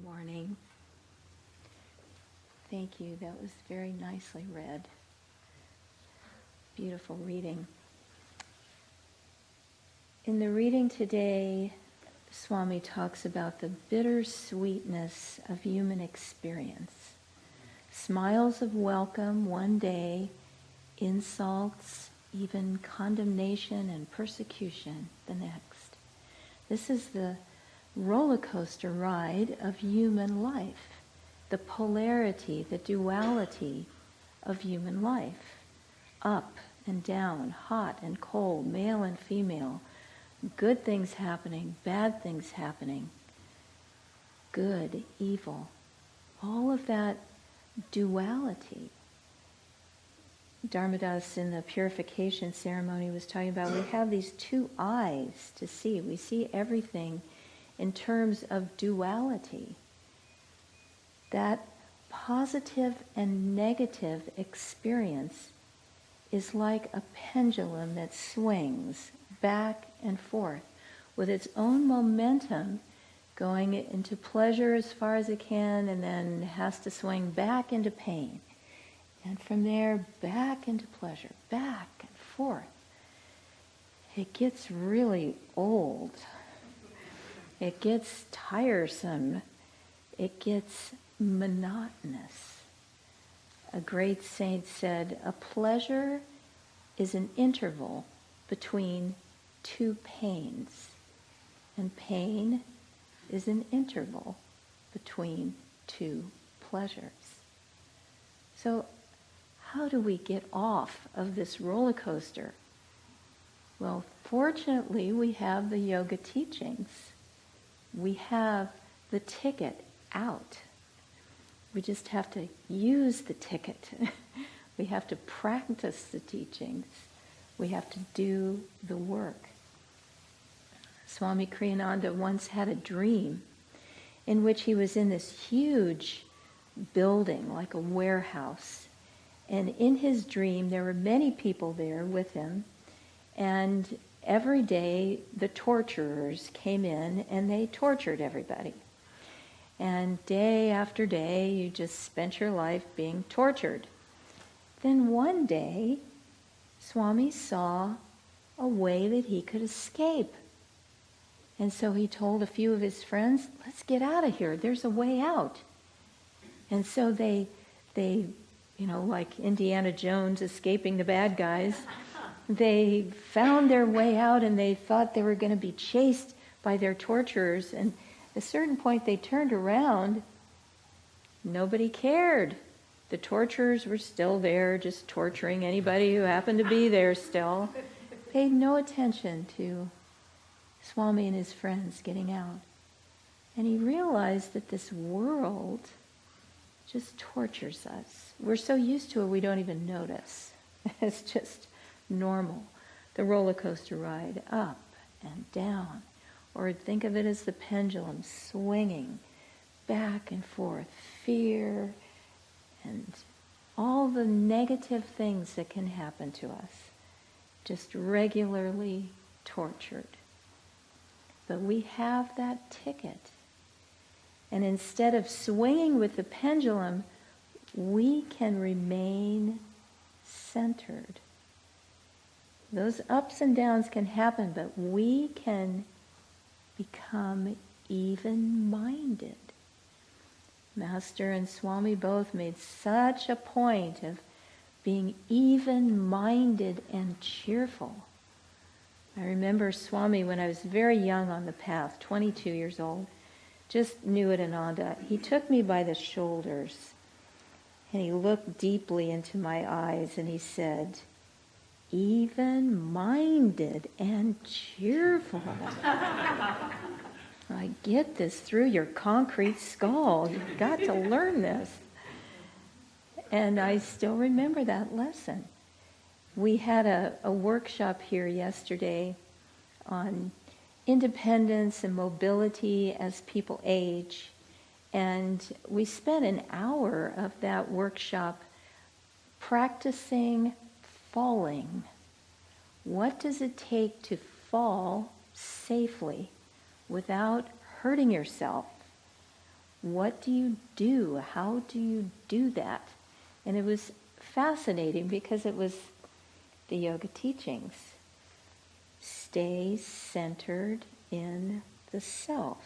morning. Thank you. That was very nicely read. Beautiful reading. In the reading today, Swami talks about the bittersweetness of human experience. Smiles of welcome one day, insults, even condemnation and persecution the next. This is the roller coaster ride of human life, the polarity, the duality of human life. Up and down, hot and cold, male and female, good things happening, bad things happening, good, evil, all of that duality. Dharmadas in the purification ceremony was talking about we have these two eyes to see. We see everything in terms of duality. That positive and negative experience is like a pendulum that swings back and forth with its own momentum going into pleasure as far as it can and then has to swing back into pain. And from there, back into pleasure, back and forth. It gets really old. It gets tiresome. It gets monotonous. A great saint said, a pleasure is an interval between two pains. And pain is an interval between two pleasures. So how do we get off of this roller coaster? Well, fortunately, we have the yoga teachings. We have the ticket out. We just have to use the ticket. We have to practice the teachings. We have to do the work. Swami Kriyananda once had a dream in which he was in this huge building, like a warehouse. And in his dream, there were many people there with him. And every day, the torturers came in and they tortured everybody. And day after day, you just spent your life being tortured. Then one day, Swami saw a way that he could escape. And so he told a few of his friends, let's get out of here. There's a way out. And so they like Indiana Jones escaping the bad guys, they found their way out and they thought they were going to be chased by their torturers. And at a certain point they turned around. Nobody cared. The torturers were still there, just torturing anybody who happened to be there still. Paid no attention to Swami and his friends getting out. And he realized that this world just tortures us. We're so used to it we don't even notice. It's just normal. The roller coaster ride, up and down. Or think of it as the pendulum swinging back and forth. Fear and all the negative things that can happen to us. Just regularly tortured. But we have that ticket. And instead of swinging with the pendulum, we can remain centered. Those ups and downs can happen, but we can become even-minded. Master and Swami both made such a point of being even-minded and cheerful. I remember Swami when I was very young on the path, 22 years old, just knew at Ananda. He took me by the shoulders and he looked deeply into my eyes and he said, even-minded and cheerful. I get this through your concrete skull. You've got to learn this. And I still remember that lesson. We had a workshop here yesterday on independence and mobility as people age. And we spent an hour of that workshop practicing falling. What does it take to fall safely without hurting yourself? What do you do? How do you do that? And it was fascinating because it was the yoga teachings. Stay centered in the self.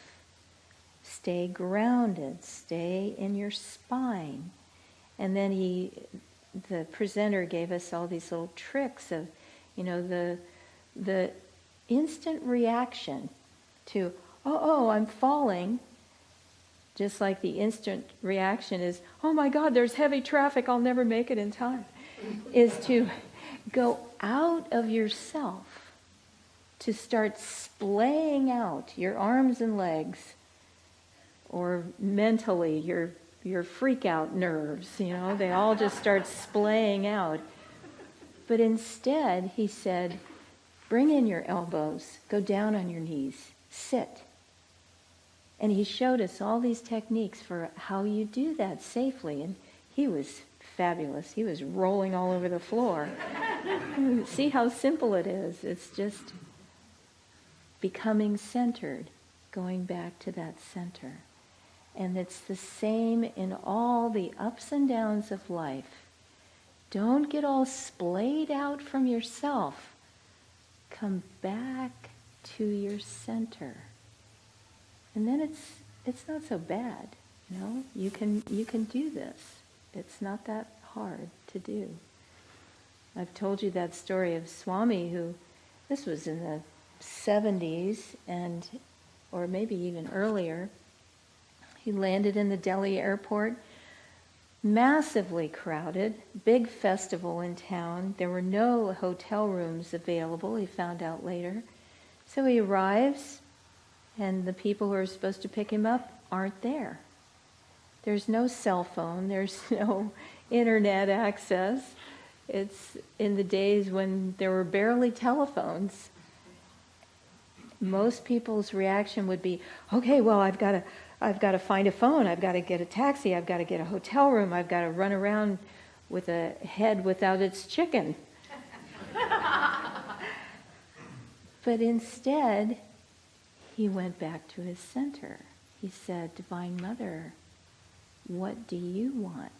Stay grounded. Stay in your spine. And then the presenter gave us all these little tricks of, the instant reaction to, oh, I'm falling. Just like the instant reaction is, oh my God, there's heavy traffic, I'll never make it in time. Is to go out of yourself, to start splaying out your arms and legs, or mentally your freak out nerves, they all just start splaying out. But instead, he said, bring in your elbows, go down on your knees, sit. And he showed us all these techniques for how you do that safely. And he was fabulous. He was rolling all over the floor. See how simple it is. It's just becoming centered, going back to that center. And it's the same in all the ups and downs of life. Don't get all splayed out from yourself. Come back to your center. And then it's not so bad, You can do this. It's not that hard to do. I've told you that story of Swami who, this was in the 70s or maybe even earlier. He landed in the Delhi airport, massively crowded, big festival in town. There were no hotel rooms available, he found out later. So he arrives, and the people who are supposed to pick him up aren't there. There's no cell phone, there's no internet access. It's in the days when there were barely telephones. Most people's reaction would be, okay, well, I've got to find a phone, I've got to get a taxi, I've got to get a hotel room, I've got to run around with a head without its chicken. But instead, he went back to his center. He said, Divine Mother, what do you want?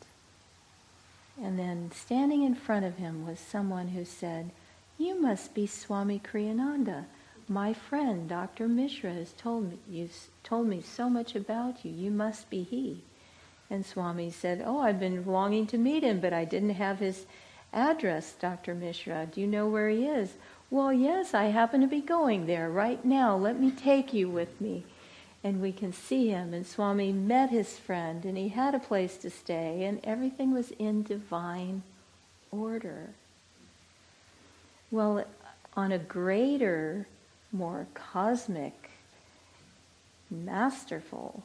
And then standing in front of him was someone who said, you must be Swami Kriyananda. My friend, Dr. Mishra, has told me so much about you. You must be he. And Swami said, oh, I've been longing to meet him, but I didn't have his address, Dr. Mishra. Do you know where he is? Well, yes, I happen to be going there right now. Let me take you with me. And we can see him. And Swami met his friend, and he had a place to stay, and everything was in divine order. Well, on a greater, more cosmic, masterful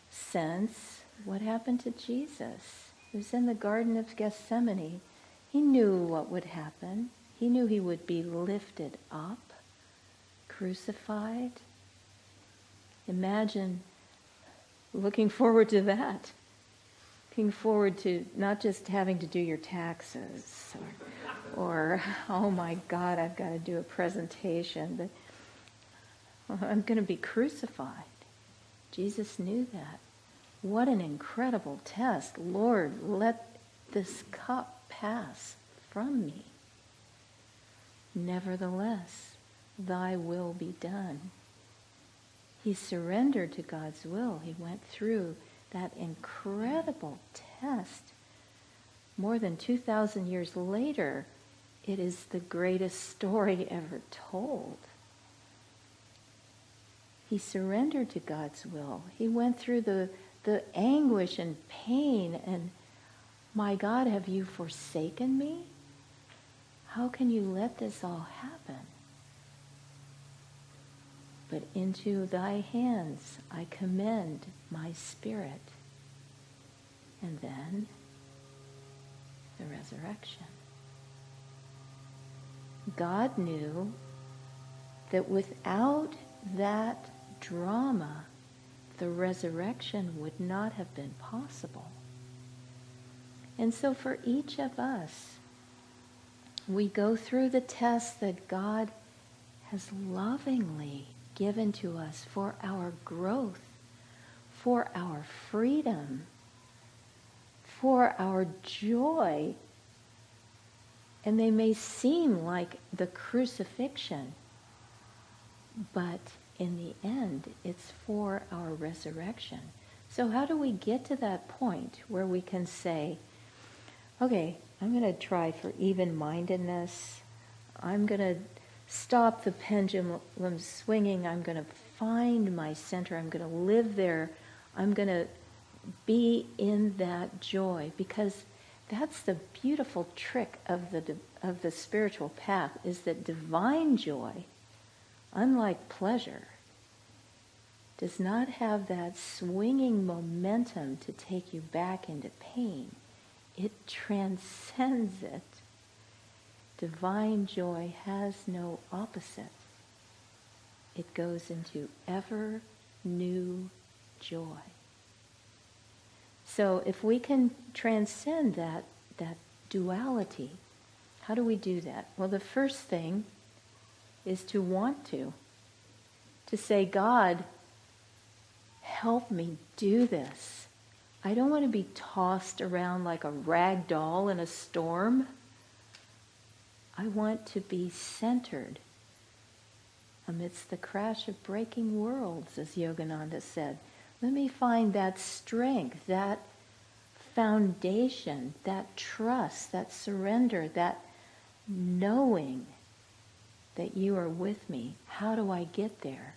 sense, what happened to Jesus? He was in the Garden of Gethsemane. He knew what would happen. He knew he would be lifted up, crucified. Imagine looking forward to that. Looking forward to not just having to do your taxes or oh my God, I've got to do a presentation, but I'm going to be crucified. Jesus knew that. What an incredible test. Lord, let this cup pass from me. Nevertheless, thy will be done. He surrendered to God's will. He went through that incredible test. More than 2,000 years later, it is the greatest story ever told. He surrendered to God's will. He went through the anguish and pain and, my God, have you forsaken me? How can you let this all happen? But into thy hands I commend my spirit. And then the resurrection. God knew that without that drama, the resurrection would not have been possible. And so for each of us, we go through the tests that God has lovingly given to us for our growth, for our freedom, for our joy. And they may seem like the crucifixion, but in the end, it's for our resurrection. So how do we get to that point where we can say, okay, I'm going to try for even-mindedness. I'm going to stop the pendulum swinging. I'm going to find my center. I'm going to live there. I'm going to be in that joy, because that's the beautiful trick of the spiritual path, is that divine joy, unlike pleasure, does not have that swinging momentum to take you back into pain. It transcends it. Divine joy has no opposite. It goes into ever new joy. So if we can transcend that duality, how do we do that? Well, the first thing is to want to say, God, help me do this. I don't want to be tossed around like a rag doll in a storm. I want to be centered amidst the crash of breaking worlds, as Yogananda said. Let me find that strength, that foundation, that trust, that surrender, that knowing that you are with me. How do I get there?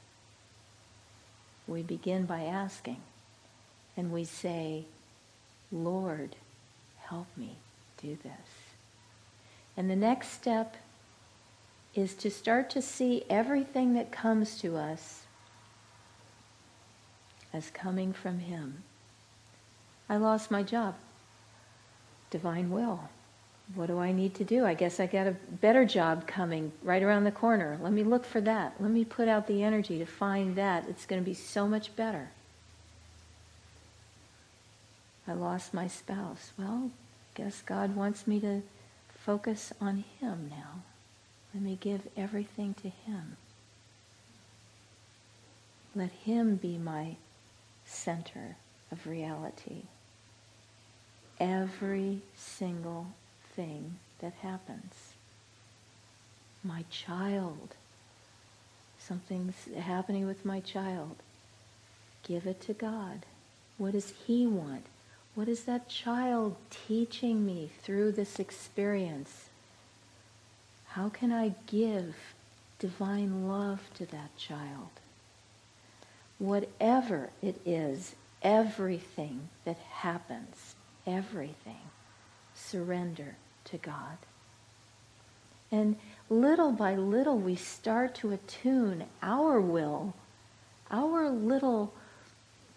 We begin by asking, and we say, Lord, help me do this. And the next step is to start to see everything that comes to us as coming from Him. I lost my job. Divine will. What do I need to do? I guess I got a better job coming right around the corner. Let me look for that. Let me put out the energy to find that. It's going to be so much better. I lost my spouse. Well, I guess God wants me to focus on Him now. Let me give everything to Him. Let Him be my center of reality. Every single thing that happens. My child. Something's happening with my child. Give it to God. What does He want? What is that child teaching me through this experience? How can I give divine love to that child? Whatever it is, everything that happens, everything, surrender to God. And little by little we start to attune our will, our little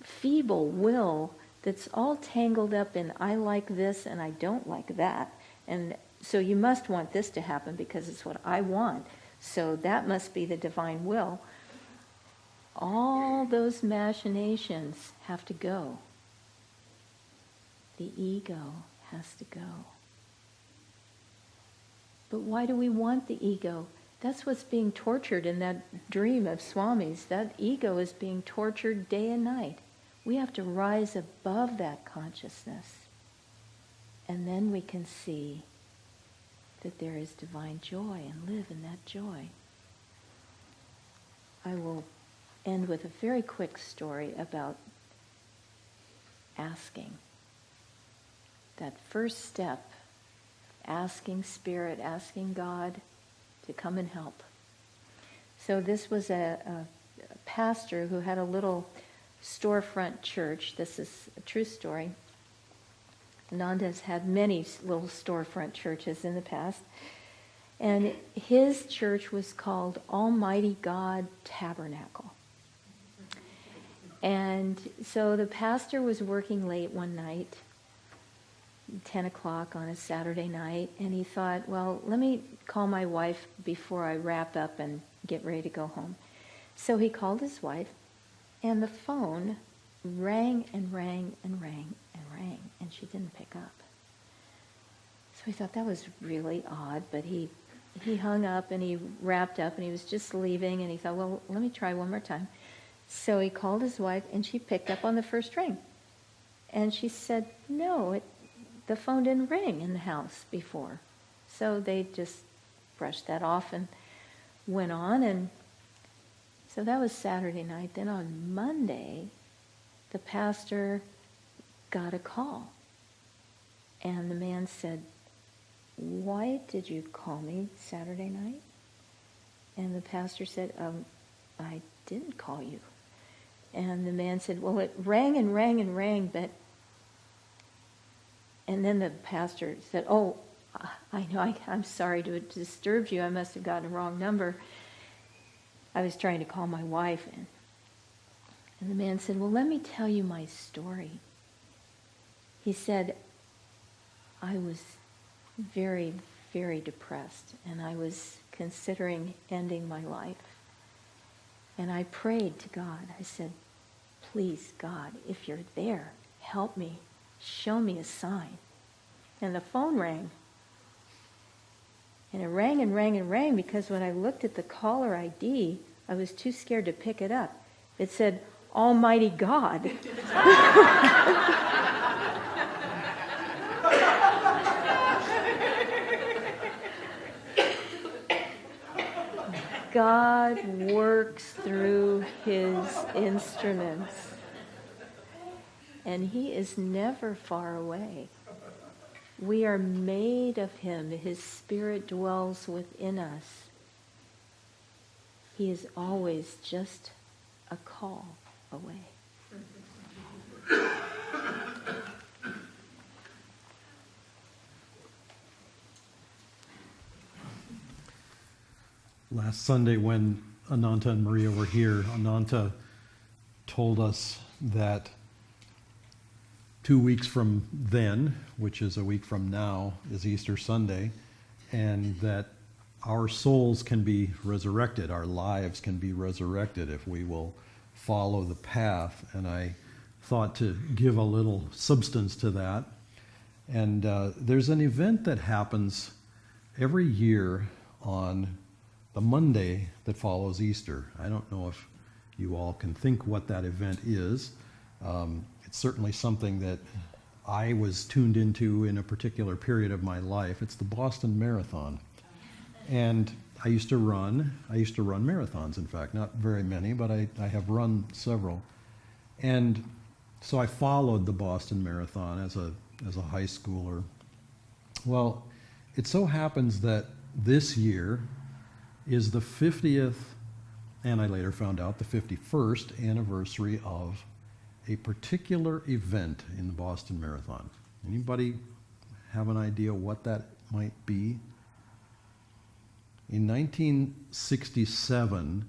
feeble will that's all tangled up in I like this and I don't like that. And so you must want this to happen because it's what I want. So that must be the divine will. All those machinations have to go. The ego has to go. But why do we want the ego? That's what's being tortured in that dream of Swami's. That ego is being tortured day and night. We have to rise above that consciousness. And then we can see that there is divine joy and live in that joy. I will end with a very quick story about asking. That first step, asking Spirit, asking God to come and help. So this was a pastor who had a little storefront church. This is a true story. Ananda has had many little storefront churches in the past. And his church was called Almighty God Tabernacle. And so the pastor was working late one night, 10 o'clock on a Saturday night, and he thought, well, let me call my wife before I wrap up and get ready to go home. So he called his wife, and the phone rang and rang and rang and rang, and she didn't pick up. So he thought that was really odd, but he hung up and he wrapped up and he was just leaving, and he thought, well, let me try one more time. So he called his wife, and she picked up on the first ring. And she said, no, the phone didn't ring in the house before. So they just brushed that off and went on. And so that was Saturday night. Then on Monday, the pastor got a call. And the man said, why did you call me Saturday night? And the pastor said, I didn't call you. And the man said, well, it rang and rang and rang, but... And then the pastor said, oh, I know, I'm sorry to have disturbed you. I must have gotten the wrong number. I was trying to call my wife. And the man said, well, let me tell you my story. He said, I was very, very depressed, and I was considering ending my life. And I prayed to God. I said, please, God, if you're there, help me. Show me a sign. And the phone rang. And it rang and rang and rang because when I looked at the caller ID, I was too scared to pick it up. It said, Almighty God. God works through his instruments. And he is never far away. We are made of him. His spirit dwells within us. He is always just a call away. Last Sunday when Ananta and Maria were here, Ananta told us that 2 weeks from then, which is a week from now, is Easter Sunday, and that our souls can be resurrected, our lives can be resurrected if we will follow the path. And I thought to give a little substance to that. And there's an event that happens every year on the Monday that follows Easter. I don't know if you all can think what that event is. It's certainly something that I was tuned into in a particular period of my life. It's the Boston Marathon. And I used to run marathons, in fact, not very many, but I have run several. And so I followed the Boston Marathon as a high schooler. Well, it so happens that this year is the 50th, and I later found out the 51st anniversary of a particular event in the Boston Marathon. Anybody have an idea what that might be? In 1967,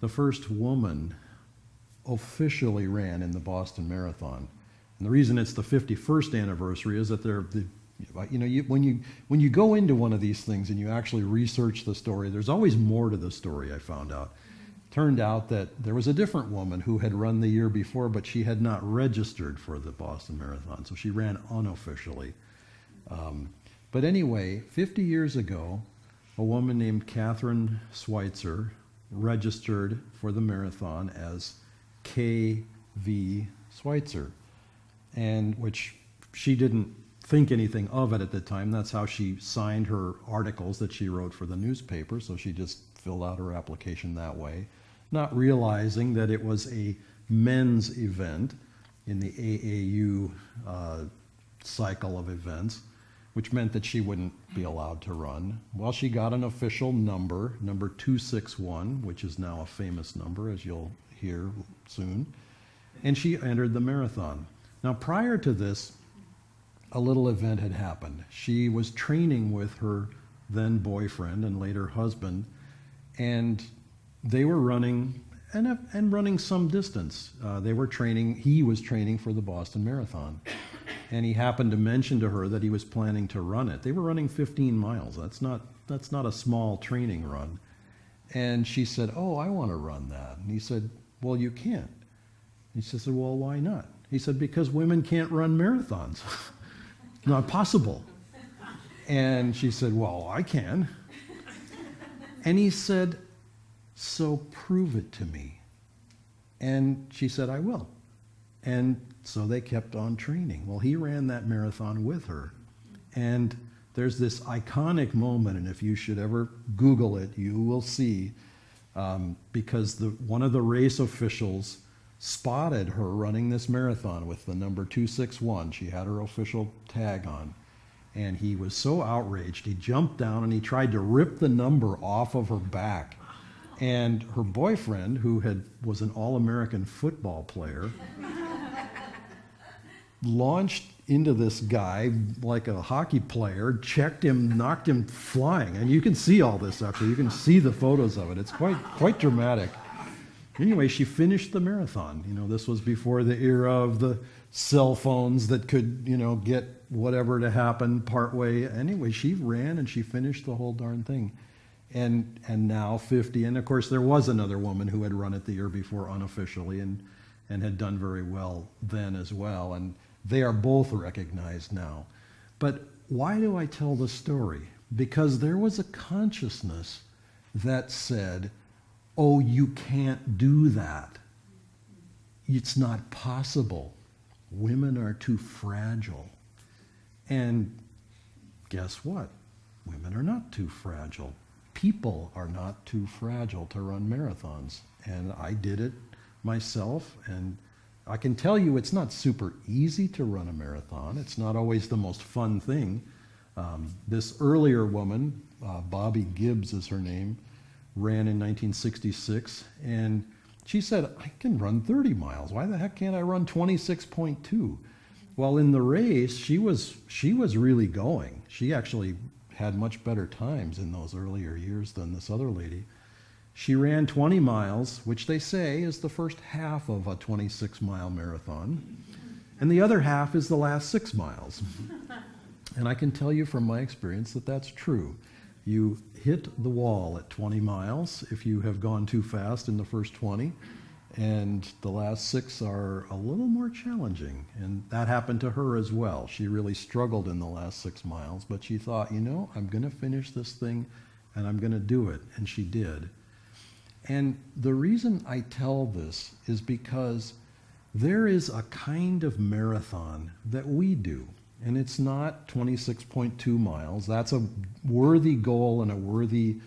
the first woman officially ran in the Boston Marathon. And the reason it's the 51st anniversary is that when you go into one of these things and you actually research the story, there's always more to the story, I found out. Turned out that there was a different woman who had run the year before, but she had not registered for the Boston Marathon, so she ran unofficially. But anyway, 50 years ago, a woman named Catherine Schweitzer registered for the marathon as K.V. Schweitzer, and which she didn't think anything of it at the time. That's how she signed her articles that she wrote for the newspaper, so she just filled out her application that way, not realizing that it was a men's event in the AAU cycle of events, which meant that she wouldn't be allowed to run. Well, she got an official number 261, which is now a famous number, as you'll hear soon, and she entered the marathon. Now, prior to this, a little event had happened. She was training with her then boyfriend and later husband, and they were running and running some distance. He was training for the Boston Marathon. And he happened to mention to her that he was planning to run it. They were running 15 miles. That's not a small training run. And she said, oh, I want to run that. And he said, well, you can't. He said, well, why not? He said, because women can't run marathons. Not possible. And she said, well, I can. And he said, so prove it to me. And she said, I will. And so they kept on training. Well, he ran that marathon with her. And there's this iconic moment, and if you should ever Google it, you will see, because one of the race officials spotted her running this marathon with the number 261. She had her official tag on. And he was so outraged, he jumped down and he tried to rip the number off of her back. And her boyfriend, who was an All-American football player, launched into this guy like a hockey player, checked him, knocked him flying. And you can see all this actually. You can see the photos of it. It's quite dramatic. Anyway, she finished the marathon. This was before the era of the cell phones that could, get whatever to happen partway. Anyway, she ran and she finished the whole darn thing. And now 50, and of course there was another woman who had run it the year before unofficially and had done very well then as well. And they are both recognized now. But why do I tell the story? Because there was a consciousness that said, oh, you can't do that. It's not possible. Women are too fragile. And guess what? Women are not too fragile. People are not too fragile to run marathons. And I did it myself, and I can tell you it's not super easy to run a marathon. It's not always the most fun thing. This earlier woman, Bobby Gibbs is her name, ran in 1966, and she said, I can run 30 miles. Why the heck can't I run 26.2? Well, in the race, she was really going. She actually had much better times in those earlier years than this other lady. She ran 20 miles, which they say is the first half of a 26-mile marathon, and the other half is the last 6 miles. And I can tell you from my experience that that's true. You hit the wall at 20 miles if you have gone too fast in the first 20, and the last 6 are a little more challenging. And that happened to her as well. She really struggled in the last 6 miles, but she thought, I'm going to finish this thing and I'm going to do it. And she did. And the reason I tell this is because there is a kind of marathon that we do. And it's not 26.2 miles. That's a worthy goal and a worthy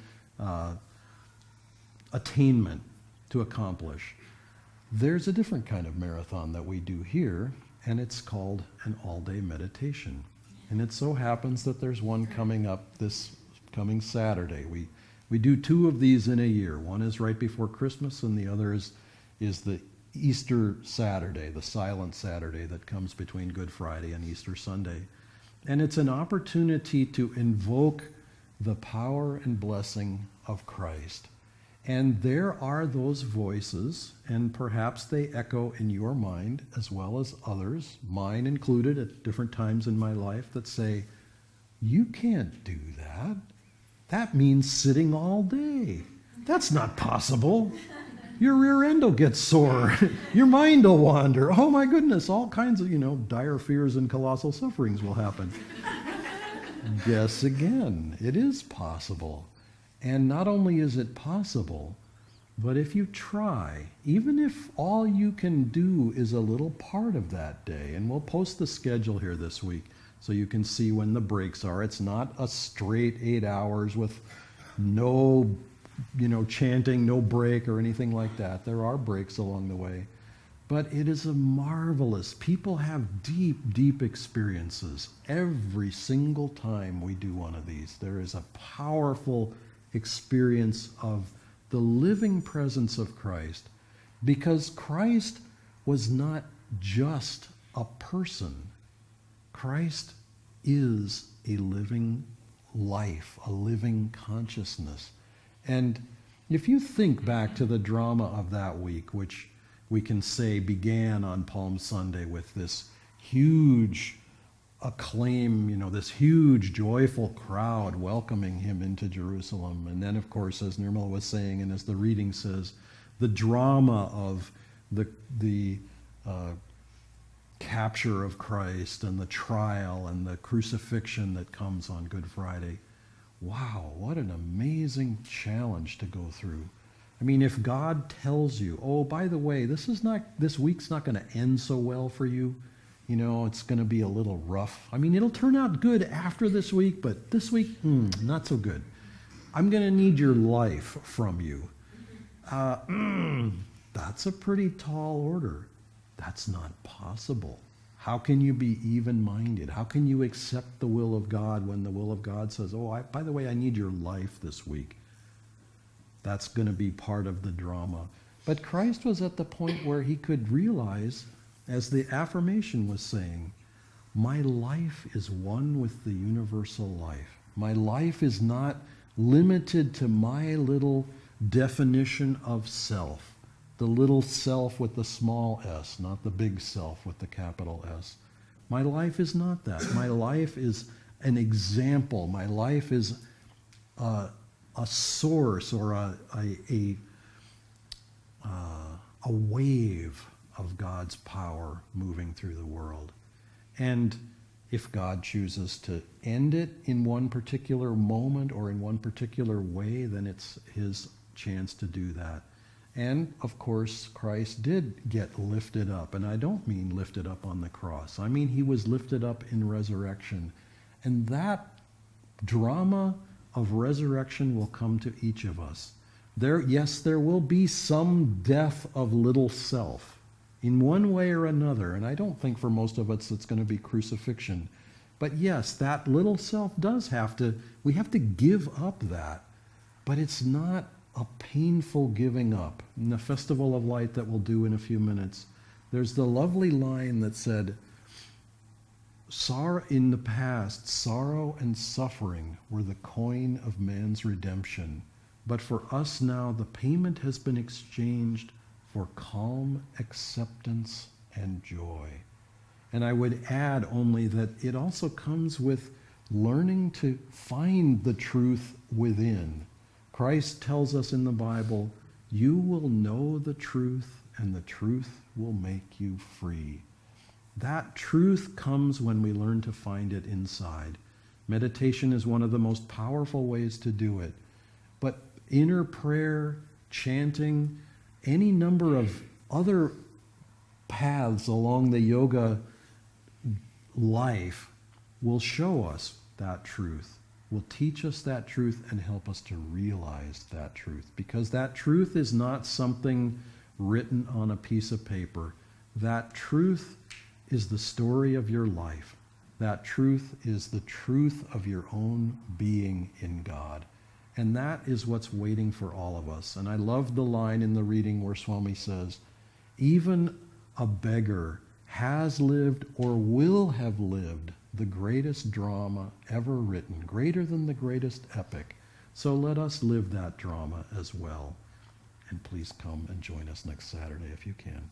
attainment to accomplish. There's a different kind of marathon that we do here, and it's called an all-day meditation. And it so happens that there's one coming up this coming Saturday. We do 2 of these in a year. One is right before Christmas, and the other is the Easter Saturday, the silent Saturday that comes between Good Friday and Easter Sunday. And it's an opportunity to invoke the power and blessing of Christ. And there are those voices, and perhaps they echo in your mind as well as others, mine included at different times in my life, that say, you can't do that. That means sitting all day. That's not possible. Your rear end will get sore. Your mind will wander. Oh my goodness, all kinds of, dire fears and colossal sufferings will happen. Guess again, it is possible. And not only is it possible, but if you try, even if all you can do is a little part of that day, and we'll post the schedule here this week so you can see when the breaks are. It's not a straight 8 hours with no chanting, no break or anything like that. There are breaks along the way. But it is a marvelous, people have deep, deep experiences every single time we do one of these. There is a powerful experience of the living presence of Christ, because Christ was not just a person. Christ is a living life, a living consciousness. And if you think back to the drama of that week, which we can say began on Palm Sunday with this huge acclaim, this huge joyful crowd welcoming him into Jerusalem. And then, of course, as Nirmala was saying, and as the reading says, the drama of the capture of Christ and the trial and the crucifixion that comes on Good Friday. Wow, what an amazing challenge to go through. I mean, if God tells you, oh, by the way, this week's not going to end so well for you, it's going to be a little rough. I mean, it'll turn out good after this week, but this week, not so good. I'm going to need your life from you. That's a pretty tall order. That's not possible. How can you be even-minded? How can you accept the will of God when the will of God says, oh, by the way, I need your life this week? That's going to be part of the drama. But Christ was at the point where he could realize, as the affirmation was saying, my life is one with the universal life. My life is not limited to my little definition of self. The little self with the small s, not the big self with the capital S. My life is not that. My life is an example. My life is a source or a wave of God's power moving through the world. And if God chooses to end it in one particular moment or in one particular way, then it's his chance to do that. And, of course, Christ did get lifted up. And I don't mean lifted up on the cross. I mean he was lifted up in resurrection. And that drama of resurrection will come to each of us. There will be some death of little self in one way or another. And I don't think for most of us it's going to be crucifixion. But yes, that little self we have to give up that. But it's not a painful giving up. In the Festival of Light that we'll do in a few minutes, there's the lovely line that said, in the past, sorrow and suffering were the coin of man's redemption. But for us now, the payment has been exchanged for calm acceptance and joy. And I would add only that it also comes with learning to find the truth within. Christ tells us in the Bible, you will know the truth, and the truth will make you free. That truth comes when we learn to find it inside. Meditation is one of the most powerful ways to do it. But inner prayer, chanting, any number of other paths along the yoga life will show us that truth, will teach us that truth and help us to realize that truth. Because that truth is not something written on a piece of paper. That truth is the story of your life. That truth is the truth of your own being in God. And that is what's waiting for all of us. And I love the line in the reading where Swami says, even a beggar has lived or will have lived the greatest drama ever written, greater than the greatest epic. So let us live that drama as well. And please come and join us next Saturday if you can.